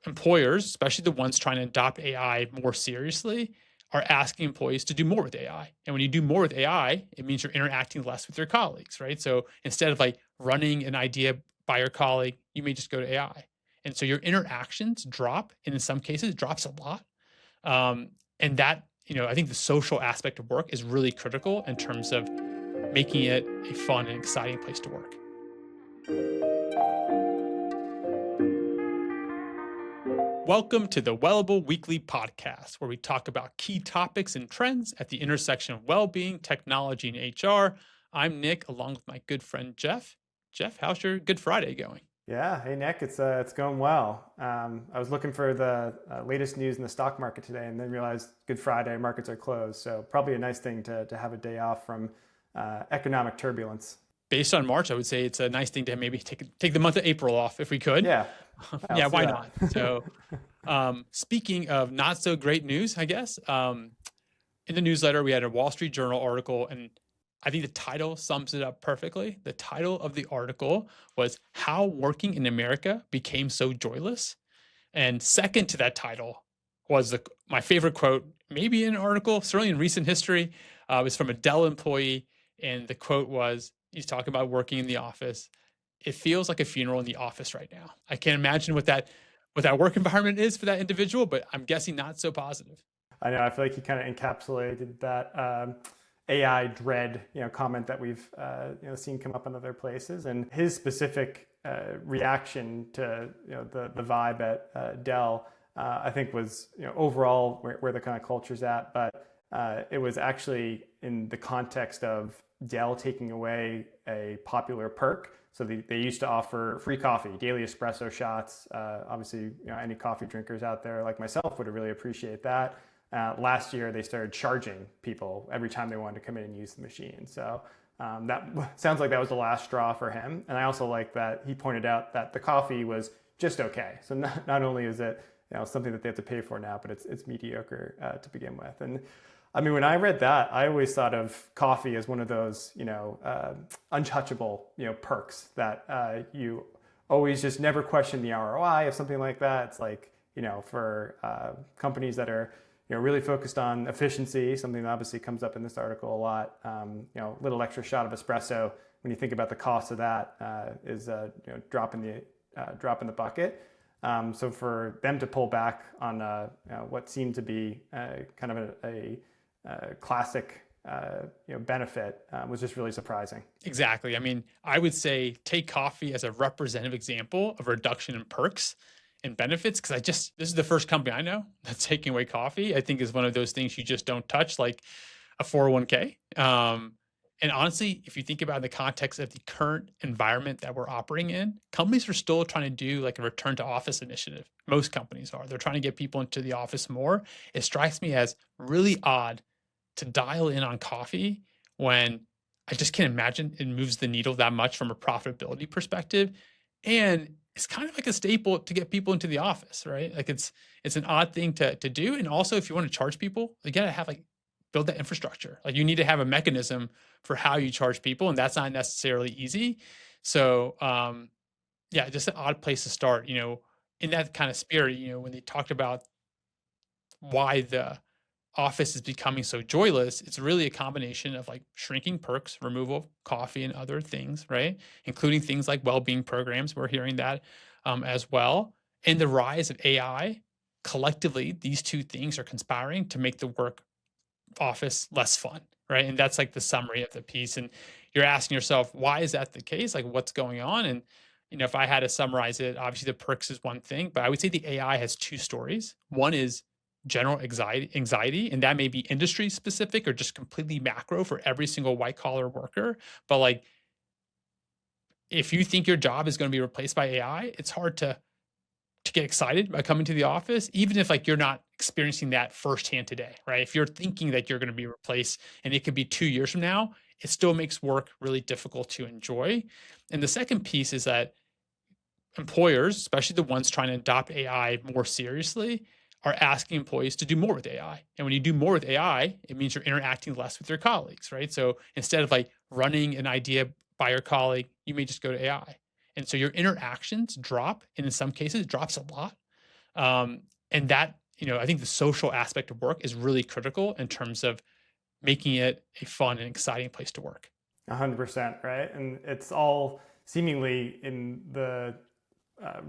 employers, especially the ones trying to adopt AI more seriously, are asking employees to do more with AI. And when you do more with AI, it means you're interacting less with your colleagues, right? So instead of like running an idea by your colleague, you may just go to AI. And so your interactions drop, and in some cases, it drops a lot. And that, I think the social aspect of work is really critical in terms of making it a fun and exciting place to work. Welcome to the Wellable Weekly Podcast, where we talk about key topics and trends at the intersection of well-being, technology, and HR. I'm Nick, along with my good friend Geoff. Geoff, how's your Good Friday going? Yeah, hey Nick, it's going well. I was looking for the latest news in the stock market today, and then realized Good Friday markets are closed. So probably a nice thing to have a day off from economic turbulence. Based on March, I would say it's a nice thing to maybe take the month of April off if we could. Yeah, I'll Yeah, see why that. not? So, speaking of not so great news, I guess, in the newsletter, we had a Wall Street Journal article, and I think the title sums it up perfectly. The title of the article was How Working in America Became So Joyless. And second to that title was my favorite quote, maybe in an article, certainly in recent history. It was from a Dell employee. And the quote was, he's talking about working in the office. It feels like a funeral in the office right now. I can't imagine what that work environment is for that individual, but I'm guessing not so positive. I know. I feel like he kind of encapsulated that AI dread, comment that we've seen come up in other places, and his specific reaction to the vibe at Dell, I think was overall where the kind of culture's at, but it was actually in the context of Dell taking away a popular perk. So they used to offer free coffee, daily espresso shots. Obviously, any coffee drinkers out there like myself would really appreciate that. Last year, they started charging people every time they wanted to come in and use the machine. So that sounds like that was the last straw for him. And I also like that he pointed out that the coffee was just okay. So not only is it something that they have to pay for now, but it's mediocre to begin with. And I mean, when I read that, I always thought of coffee as one of those untouchable perks that you always just never question the ROI of something like that. It's like for companies that are really focused on efficiency, something that obviously comes up in this article a lot. A little extra shot of espresso, when you think about the cost of that, is drop in the bucket. So for them to pull back on what seemed to be kind of a classic benefit was just really surprising. Exactly. I mean, I would say take coffee as a representative example of reduction in perks and benefits, because this is the first company I know that's taking away coffee. I think is one of those things you just don't touch, like a 401k. And honestly, if you think about it in the context of the current environment that we're operating in, companies are still trying to do like a return to office initiative. Most companies are. They're trying to get people into the office more. It strikes me as really odd to dial in on coffee when I just can't imagine it moves the needle that much from a profitability perspective. And it's kind of like a staple to get people into the office, right? Like it's an odd thing to do. And also, if you want to charge people, you got to have build that infrastructure. Like you need to have a mechanism for how you charge people, and that's not necessarily easy. So yeah, just an odd place to start. In that kind of spirit, when they talked about why the office is becoming so joyless, it's really a combination of like shrinking perks, removal of coffee and other things, right? Including things like well-being programs. We're hearing that as well. And the rise of AI. Collectively, these two things are conspiring to make the work office less fun, right? And that's like the summary of the piece. And you're asking yourself, why is that the case? Like what's going on? And if I had to summarize it, obviously the perks is one thing, but I would say the AI has two stories. One is general anxiety, and that may be industry specific or just completely macro for every single white collar worker. But like, if you think your job is going to be replaced by AI, it's hard to get excited by coming to the office, even if like you're not experiencing that firsthand today, right? If you're thinking that you're going to be replaced and it could be 2 years from now, it still makes work really difficult to enjoy. And the second piece is that employers, especially the ones trying to adopt AI more seriously, are asking employees to do more with AI. And when you do more with AI, it means you're interacting less with your colleagues, right? So instead of like running an idea by your colleague, you may just go to AI. And so your interactions drop, and in some cases, it drops a lot. And that, I think the social aspect of work is really critical in terms of making it a fun and exciting place to work. 100%, right? And it's all seemingly in the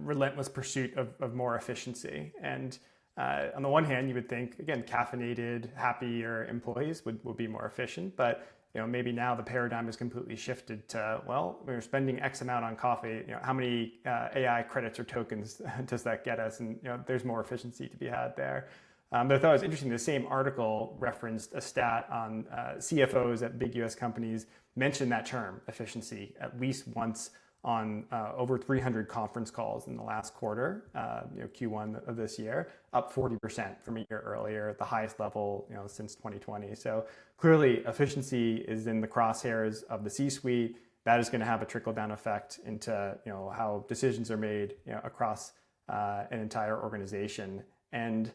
relentless pursuit of more efficiency. And on the one hand, you would think, again, caffeinated, happier employees would be more efficient. But maybe now the paradigm has completely shifted to, well, we're spending X amount on coffee. How many AI credits or tokens does that get us? And there's more efficiency to be had there. But I thought it was interesting. The same article referenced a stat on CFOs at big US companies mentioned that term, efficiency, at least once on over 300 conference calls in the last quarter, Q1 of this year, up 40% from a year earlier, at the highest level since 2020. So clearly, efficiency is in the crosshairs of the C-suite. That is going to have a trickle-down effect into how decisions are made across an entire organization, and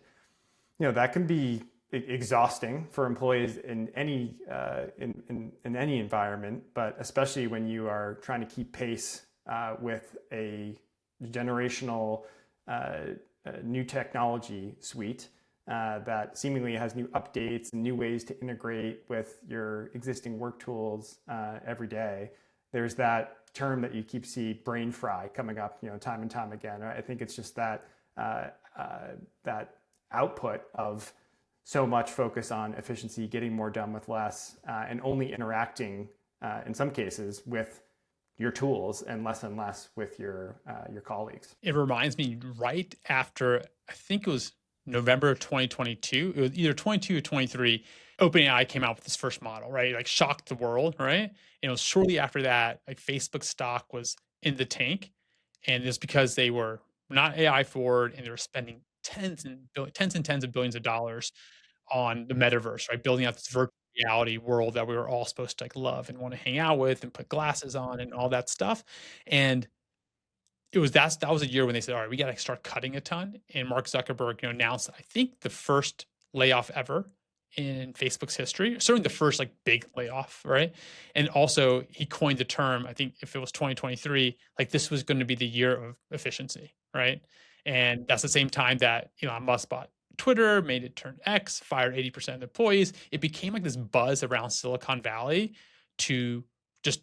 that can be exhausting for employees in any in any environment, but especially when you are trying to keep pace with a generational new technology suite that seemingly has new updates and new ways to integrate with your existing work tools every day. There's that term that you keep see brain fry coming up, time and time again. I think it's just that that output of so much focus on efficiency, getting more done with less, and only interacting in some cases with your tools and less with your colleagues. It reminds me right after, I think it was November of 2022, it was either 22 or 23, OpenAI came out with this first model, right? Like shocked the world, right? And it was shortly after that, like Facebook stock was in the tank. And it's because they were not AI forward and they were spending tens and tens of billions of dollars on the metaverse, right? Building out this virtual reality world that we were all supposed to like love and want to hang out with and put glasses on and all that stuff. And that was a year when they said, all right, we got to start cutting a ton. And Mark Zuckerberg, announced, I think, the first layoff ever in Facebook's history, certainly the first like big layoff, right? And also he coined the term, I think if it was 2023, like this was going to be the year of efficiency, right? And that's the same time that Elon Musk bought Twitter, made it turn X, fired 80% of the employees. It became like this buzz around Silicon Valley to just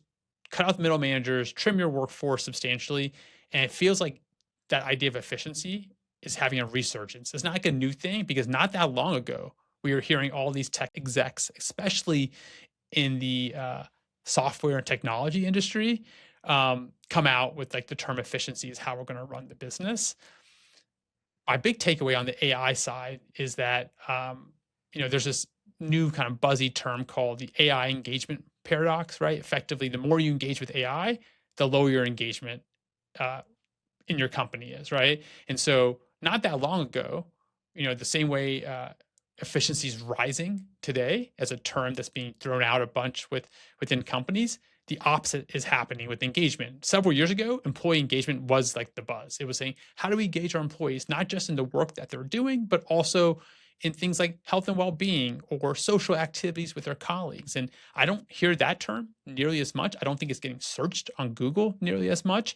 cut out the middle managers, trim your workforce substantially. And it feels like that idea of efficiency is having a resurgence. It's not like a new thing because not that long ago, we were hearing all these tech execs, especially in the software and technology industry, come out with like the term efficiency is how we're going to run the business. My big takeaway on the AI side is that there's this new kind of buzzy term called the AI engagement paradox, right? Effectively, the more you engage with AI, the lower your engagement in your company is, right? And so not that long ago, the same way efficiency is rising today as a term that's being thrown out a bunch within companies, the opposite is happening with engagement. Several years ago, employee engagement was like the buzz. It was saying, how do we engage our employees, not just in the work that they're doing, but also in things like health and well-being or social activities with their colleagues. And I don't hear that term nearly as much. I don't think it's getting searched on Google nearly as much.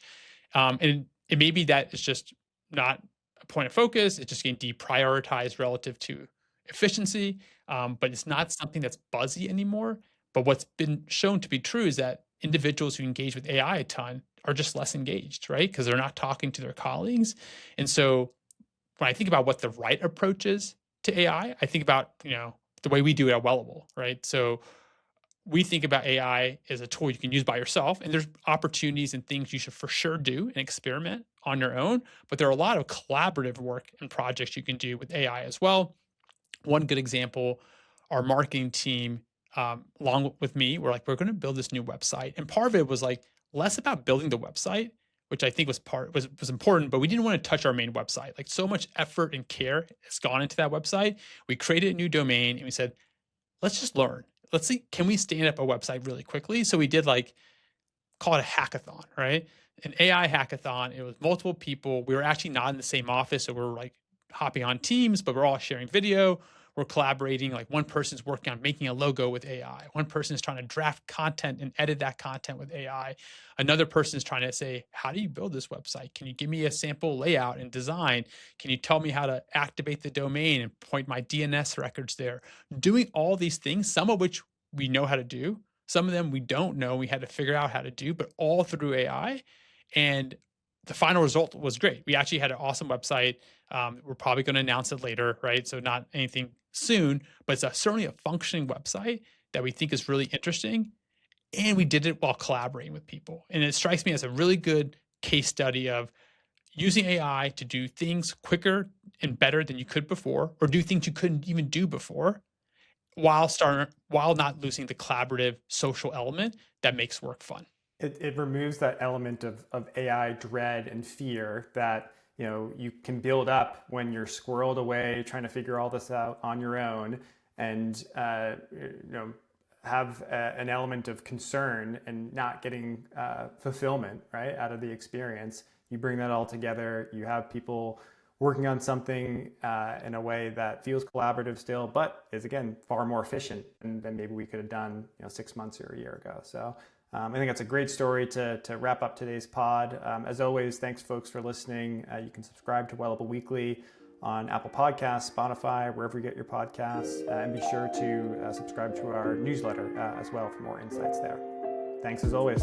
And it may be that it's just not a point of focus. It's just getting deprioritized relative to efficiency, but it's not something that's buzzy anymore. But what's been shown to be true is that individuals who engage with AI a ton are just less engaged, right? Because they're not talking to their colleagues. And so when I think about what the right approach is to AI, I think about, the way we do it at Wellable, right? So we think about AI as a tool you can use by yourself, and there's opportunities and things you should for sure do and experiment on your own. But there are a lot of collaborative work and projects you can do with AI as well. One good example, our marketing team, along with me, we're going to build this new website. And part of it was like less about building the website, which I think was important, but we didn't want to touch our main website. Like so much effort and care has gone into that website. We created a new domain and we said, let's just learn. Let's see, can we stand up a website really quickly? So we did call it a hackathon, right? An AI hackathon. It was multiple people. We were actually not in the same office. So we were hopping on Teams, but we're all sharing video. we're collaborating. Like one person's working on making a logo with AI. One person is trying to draft content and edit that content with AI. Another person is trying to say, how do you build this website? Can you give me a sample layout and design? Can you tell me how to activate the domain and point my DNS records there? Doing all these things, some of which we know how to do, some of them we don't know, we had to figure out how to do, but all through AI. And the final result was great. We actually had an awesome website. We're probably going to announce it later, right? So not anything soon, but it's certainly a functioning website that we think is really interesting. And we did it while collaborating with people. And it strikes me as a really good case study of using AI to do things quicker and better than you could before, or do things you couldn't even do before, while not losing the collaborative social element that makes work fun. It removes that element of AI dread and fear that you can build up when you're squirreled away trying to figure all this out on your own, and have an element of concern and not getting fulfillment, right, out of the experience. You bring that all together, you have people working on something in a way that feels collaborative still, but is again far more efficient than maybe we could have done 6 months or a year ago. So I think that's a great story to wrap up today's pod. As always, thanks folks for listening. You can subscribe to Wellable Weekly on Apple Podcasts, Spotify, wherever you get your podcasts, and be sure to subscribe to our newsletter as well for more insights there. Thanks as always.